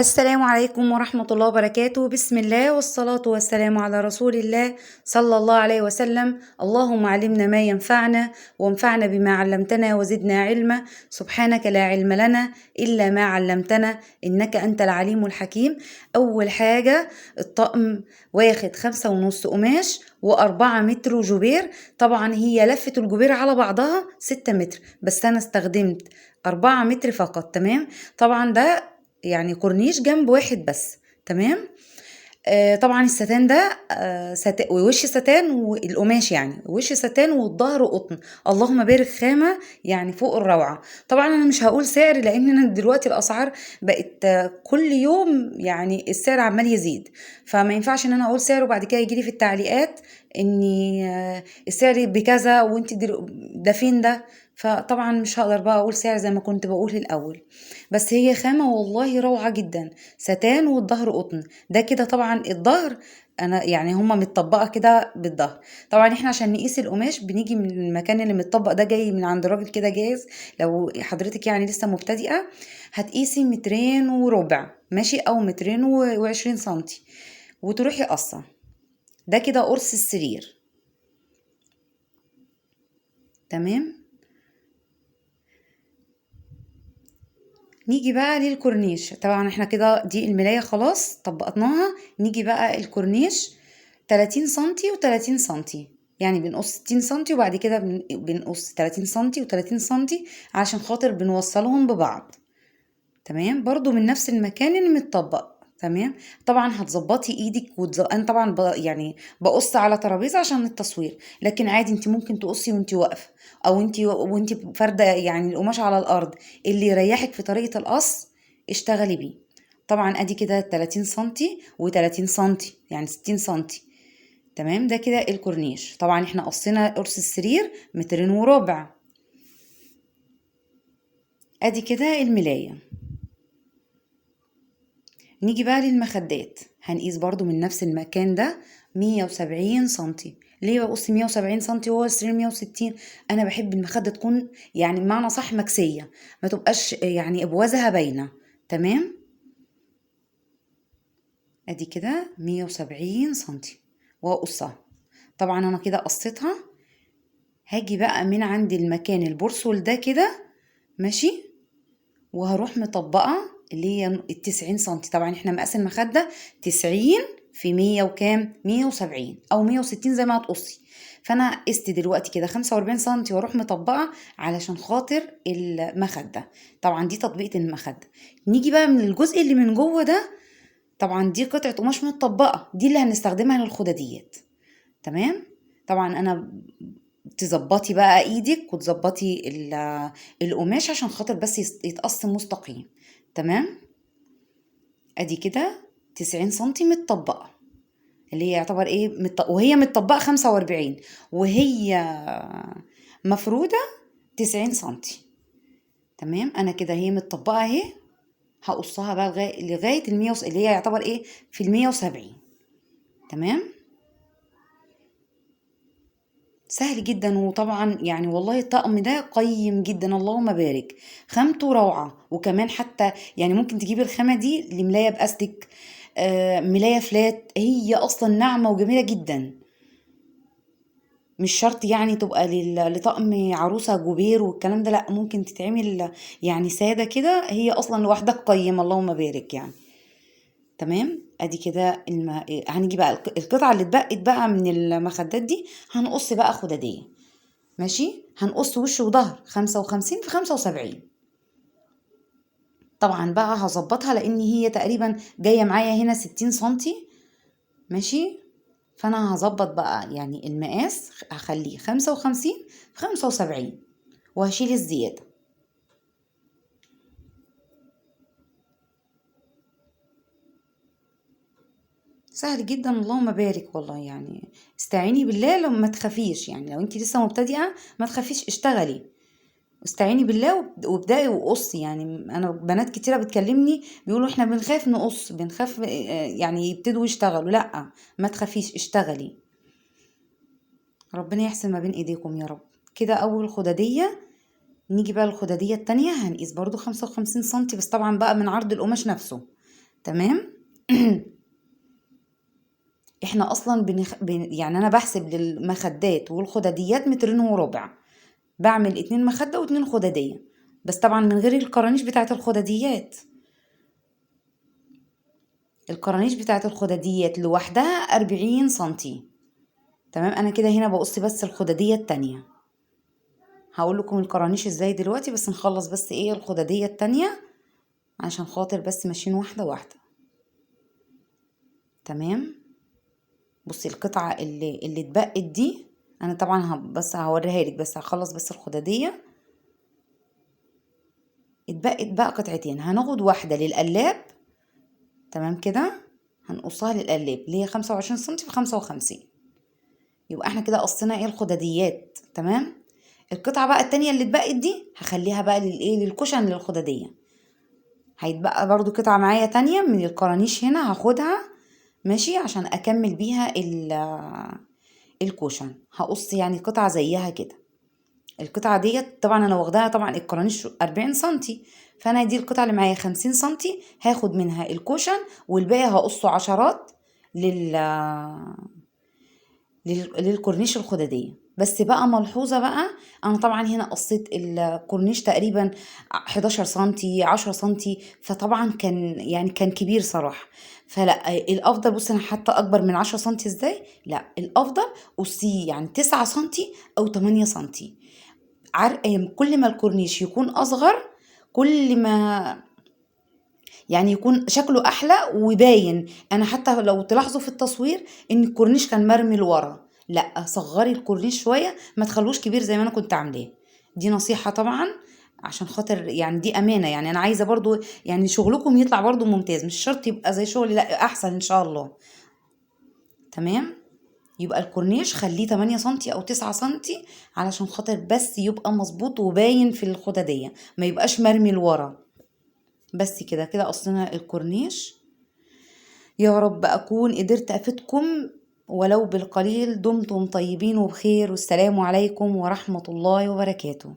السلام عليكم ورحمة الله وبركاته. بسم الله والصلاة والسلام على رسول الله صلى الله عليه وسلم. اللهم علمنا ما ينفعنا وانفعنا بما علمتنا وزدنا علما. سبحانك لا علم لنا إلا ما علمتنا إنك أنت العليم الحكيم. أول حاجة الطقم واخد 5.5 قماش و4 متر جبير. طبعا هي لفة الجبير على بعضها 6 متر، بس أنا استخدمت 4 متر فقط. تمام. طبعا ده يعني كورنيش جنب واحد بس. تمام. طبعا الستان ده ووش ستان، والقماش يعني وش ستان والظهر قطن. اللهم بارك، خامة يعني فوق الروعة. طبعا انا مش هقول سعر لان انا دلوقتي الاسعار بقت كل يوم يعني السعر عمال يزيد، فما ينفعش ان انا اقول سعر وبعد كده يجيلي في التعليقات اني السعر بكذا وانت ده فين ده. فطبعا مش هقدر بقى اقول سعر زي ما كنت بقول الاول، بس هي خامة والله روعة جدا. ستان والظهر قطن. ده كده طبعا الظهر انا يعني هما متطبقه كده بالظهر. طبعا احنا عشان نقيس القماش بنيجي من المكان اللي متطبق ده، جاي من عند راجل كده جاهز. لو حضرتك يعني لسه مبتدئه هتقيسي 2.25 متر ماشي، او 220 سنتي وتروحي قصه. ده كده قرص السرير. تمام. نيجي بقى للكورنيش. طبعا احنا كده دي الملاية خلاص طبقناها. نيجي بقى الكورنيش 30 سنتي و30 سنتي، يعني بنقص 60 سنتي وبعد كده بنقص 30 سنتي و30 سنتي عشان خاطر بنوصلهم ببعض. تمام. برضو من نفس المكان اللي متطبق. تمام. طبعا هتظبطي ايدك انا طبعا يعني بقص على ترابيزه عشان التصوير، لكن عادي انت ممكن تقصي وانت واقفه، او انت وانت فارده يعني القماش على الارض. اللي يريحك في طريقه القص اشتغلي بيه. طبعا ادي كده 30 سنتي و30 سنتي يعني 60 سنتي. تمام. ده كده الكورنيش. طبعا احنا قصينا قرص السرير 2.25 متر. ادي كده الملايه. نيجي بقى للمخدات. هنقيس برضو من نفس المكان ده 170 سنتي. ليه بقص 170 سنتي وهو السرير 160؟ انا بحب المخدة تكون يعني بمعنى صح مكسية، ما تبقاش يعني ابوازها باينة. تمام. ادي كده 170 سنتي واقصها. طبعا انا كده قصيتها. هاجي بقى من عند المكان البورسول ده كده ماشي، وهروح مطبقة اللي هي 90 سنتي. طبعا احنا مقاس المخدة 90 في 100 وكام 170 او 160 زي ما هتقصي. فانا قست دلوقتي كده 45 سنتي واروح مطبقة علشان خاطر المخدة. طبعا دي تطبيقة المخدة. نيجي بقى من الجزء اللي من جوه ده. طبعا دي قطعة قماش متطبقة، دي اللي هنستخدمها للخداديات. تمام. طبعا انا تظبطي بقى ايدك وتظبطي القماش عشان خاطر بس يتقص مستقيم. تمام. ادي كده 90 سنتي متطبقة، اللي هي يعتبر ايه وهي متطبقة 45 وهي مفرودة 90 سنتي. تمام. انا كده هي متطبقة اهي. هقصها بقى لغاية اللي هي يعتبر ايه في 170. تمام. سهل جدا. وطبعا يعني والله الطقم ده قيم جدا اللهم بارك. خامته روعة. وكمان حتى يعني ممكن تجيبي الخامة دي لملاية بأستك، ملاية فلات، هي أصلا ناعمة وجميلة جدا. مش شرط يعني تبقى لطقم عروسة جوبير والكلام ده، لأ ممكن تتعمل يعني سادة كده، هي أصلا لوحدها قيم اللهم بارك يعني. تمام. ادي كده هنيجي بقى القطعة اللي اتبقت بقى من المخدات دي هنقص بقى خدادية. ماشي. هنقص وش وظهر 55 في 75. طبعا بقى هظبطها لان هي تقريبا جاية معايا هنا 60 سنتي. ماشي. فانا هظبط بقى يعني المقاس هخليه 55 في 75 وهشيل الزيادة. سهل جدا اللهم بارك والله. يعني استعيني بالله لو ما تخافيش، يعني لو انت لسه مبتدئة ما تخافيش، اشتغلي استعيني بالله وابدأي وقصي. يعني انا بنات كتيرة بتكلمني بيقولوا احنا بنخاف نقص، بنخاف يعني يبتدوا يشتغلوا. لا ما تخافيش، اشتغلي. ربنا يحسن ما بين ايديكم يا رب. كده اول خدادية. نيجي بقى الخدادية التانية. هنقيس برضو 55 سنتي، بس طبعا بقى من عرض القماش نفسه. تمام. احنا اصلا يعني انا بحسب للمخدات والخدديات مترين وربع، بعمل 2 مخدة و2 خددية، بس طبعا من غير القرانيش بتاعت الخدديات. القرانيش بتاعت الخدديات لوحدها 40 سنتي. تمام. انا كده هنا بقص بس الخددية التانية، هقول لكم القرانيش ازاي دلوقتي، بس نخلص بس ايه الخددية التانية عشان خاطر بس ماشيين واحدة واحدة. تمام. بصي القطعة اللي اتبقت دي انا طبعا بس هوريها لك، بس هخلص بس الخددية. اتبقت بقى قطعتين، هناخد واحدة للقلاب. تمام كده، هنقصها للقلاب اللي هي 25 سنتي في 55. يبقى احنا كده قصينا ايه الخدديات. تمام. القطعة بقى التانية اللي اتبقت دي هخليها بقى للايه للكشن للخددية. هيتبقى برضو قطعة معايا تانية من القرانيش هنا هاخدها ماشي عشان اكمل بيها الكوشن. هقص يعني قطعة زيها كده. القطعة ديت طبعا انا واخداها طبعا القرانيش 40 سنتي، فانا دي القطعة اللي معايا 50 سنتي هاخد منها الكوشن، والباقي هقصه عشرات للكورنيش الخدادية. بس بقى ملحوظة بقى، انا طبعا هنا قصيت الكورنيش تقريبا 11 سنتي 10 سنتي، فطبعا كان كبير صراحة. فلا الافضل، بص انا حاطه اكبر من 10 سنتي ازاي، لا الافضل قصيه يعني 9 سنتي او 8 سنتي. كل ما الكورنيش يكون اصغر، كل ما يعني يكون شكله احلى وباين. انا حتى لو تلاحظوا في التصوير ان الكورنيش كان مرمي لورا، لا صغري الكورنيش شويه، ما تخلوش كبير زي ما انا كنت عاملاه. دي نصيحه طبعا عشان خاطر يعني دي امانه، يعني انا عايزه برضو يعني شغلكم يطلع برضو ممتاز، مش شرط يبقى زي شغلي، لا احسن ان شاء الله. تمام. يبقى الكورنيش خليه 8 سنتي او 9 سنتي علشان خاطر بس يبقى مظبوط وباين في الخداديه، ما يبقاش مرمي لورا. بس كده كده قصينا الكورنيش. يا رب أكون قدرت أفيدكم ولو بالقليل. دمتم طيبين وبخير، والسلام عليكم ورحمة الله وبركاته.